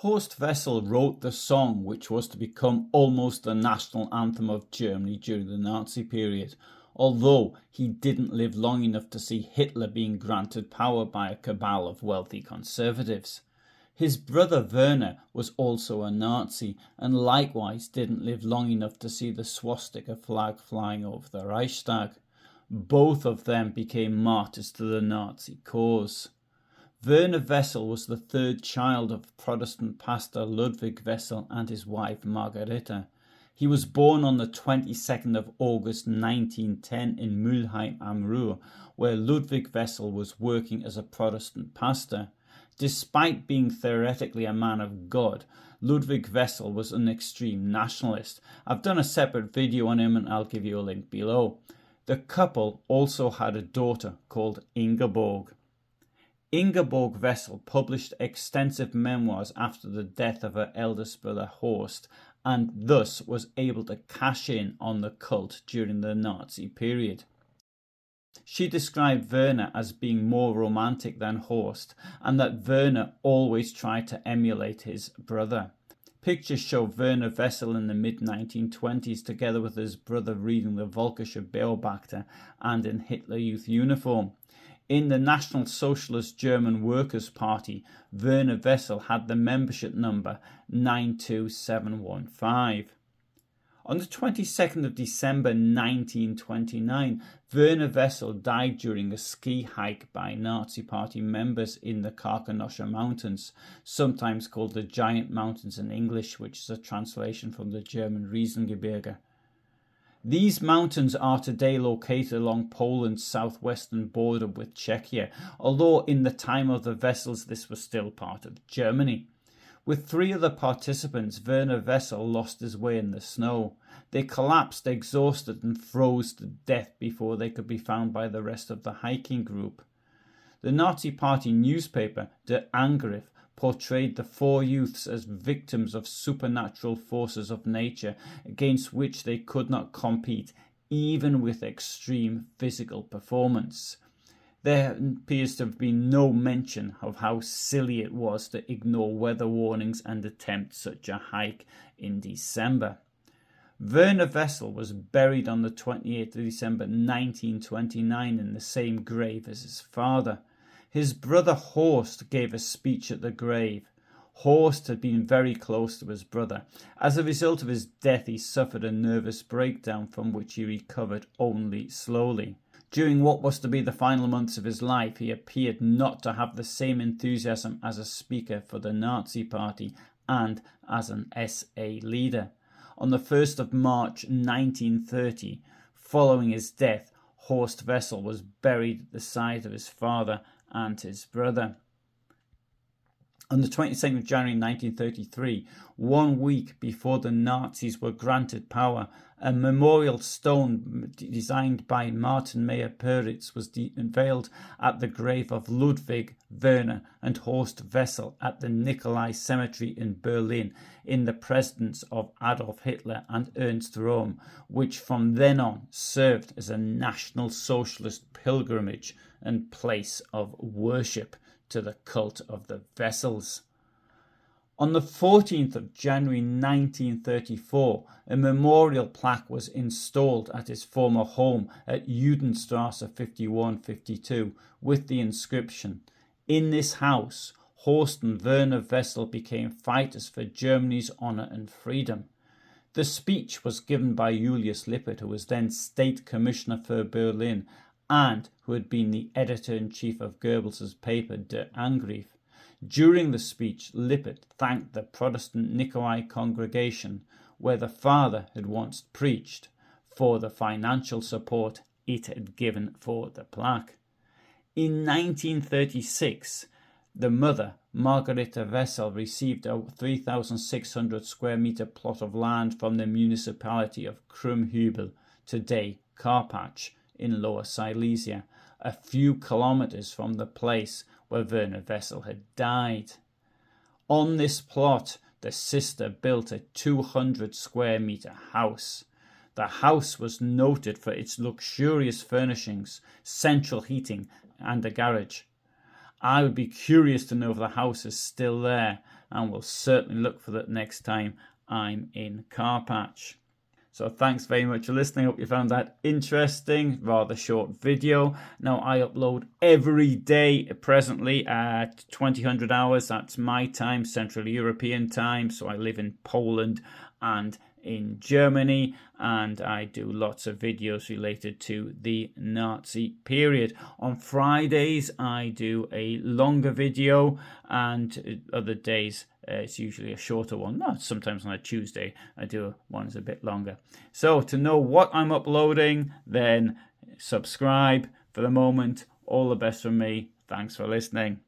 Horst Wessel wrote the song which was to become almost the national anthem of Germany during the Nazi period, although he didn't live long enough to see Hitler being granted power by a cabal of wealthy conservatives. His brother Werner was also a Nazi and likewise didn't live long enough to see the swastika flag flying over the Reichstag. Both of them became martyrs to the Nazi cause. Werner Wessel was the third child of Protestant pastor Ludwig Wessel and his wife Margarete. He was born on the 22nd of August 1910 in Mülheim am Ruhr, where Ludwig Wessel was working as a Protestant pastor. Despite being theoretically a man of God, Ludwig Wessel was an extreme nationalist. I've done a separate video on him and I'll give you a link below. The couple also had a daughter called Ingeborg. Ingeborg Wessel published extensive memoirs after the death of her eldest brother Horst, and thus was able to cash in on the cult during the Nazi period. She described Werner as being more romantic than Horst, and that Werner always tried to emulate his brother. Pictures show Werner Wessel in the mid-1920s together with his brother reading the Volkische Beobachter and in Hitler Youth uniform. In the National Socialist German Workers' Party, Werner Wessel had the membership number 92715. On the 22nd of December 1929, Werner Wessel died during a ski hike by Nazi Party members in the Karkonosze mountains, sometimes called the Giant Mountains in English, which is a translation from the German Riesengebirge. These mountains are today located along Poland's southwestern border with Czechia, although in the time of the Wessels this was still part of Germany. With three other participants, Werner Wessel lost his way in the snow. They collapsed exhausted and froze to death before they could be found by the rest of the hiking group. The Nazi Party newspaper, Der Angriff, portrayed the four youths as victims of supernatural forces of nature against which they could not compete, even with extreme physical performance. There appears to have been no mention of how silly it was to ignore weather warnings and attempt such a hike in December. Werner Wessel was buried on the 28th of December 1929 in the same grave as his father. His brother Horst gave a speech at the grave. Horst had been very close to his brother. As a result of his death, he suffered a nervous breakdown from which he recovered only slowly. During what was to be the final months of his life, he appeared not to have the same enthusiasm as a speaker for the Nazi Party and as an SA leader. On the 1st of March 1930, following his death, Horst Wessel was buried at the side of his father and his brother. On the 22nd of January 1933, 1 week before the Nazis were granted power, a memorial stone designed by Martin Meyer-Peritz was unveiled at the grave of Ludwig, Werner and Horst Wessel at the Nikolai Cemetery in Berlin in the presence of Adolf Hitler and Ernst Röhm, which from then on served as a National Socialist pilgrimage and place of worship to the cult of the Wessels. On the 14th of January 1934, a memorial plaque was installed at his former home at Judenstrasse 5152 with the inscription, "In this house, Horst and Werner Wessel became fighters for Germany's honour and freedom." The speech was given by Julius Lippert, who was then State Commissioner for Berlin and who had been the editor-in-chief of Goebbels' paper Der Angriff. During the speech, Lippert thanked the Protestant Nikolai congregation, where the father had once preached, for the financial support it had given for the plaque. In 1936, the mother, Margarete Wessel, received a 3,600 square metre plot of land from the municipality of Krummhübel, today Karpacz, in Lower Silesia, a few kilometres from the place where Werner Wessel had died. On this plot, the sister built a 200 square metre house. The house was noted for its luxurious furnishings, central heating and a garage. I would be curious to know if the house is still there, and will certainly look for that next time I'm in Carpatch. So thanks very much for listening. I hope you found that interesting, rather short video. Now I upload every day presently at 2000 hours. That's my time, Central European time. So I live in Poland and in Germany, and I do lots of videos related to the Nazi period. On Fridays I do a longer video, and other days it's usually a shorter one. No, sometimes on a Tuesday I do one that's a bit longer. So to know what I'm uploading, then subscribe. For the moment, all the best from me. Thanks for listening.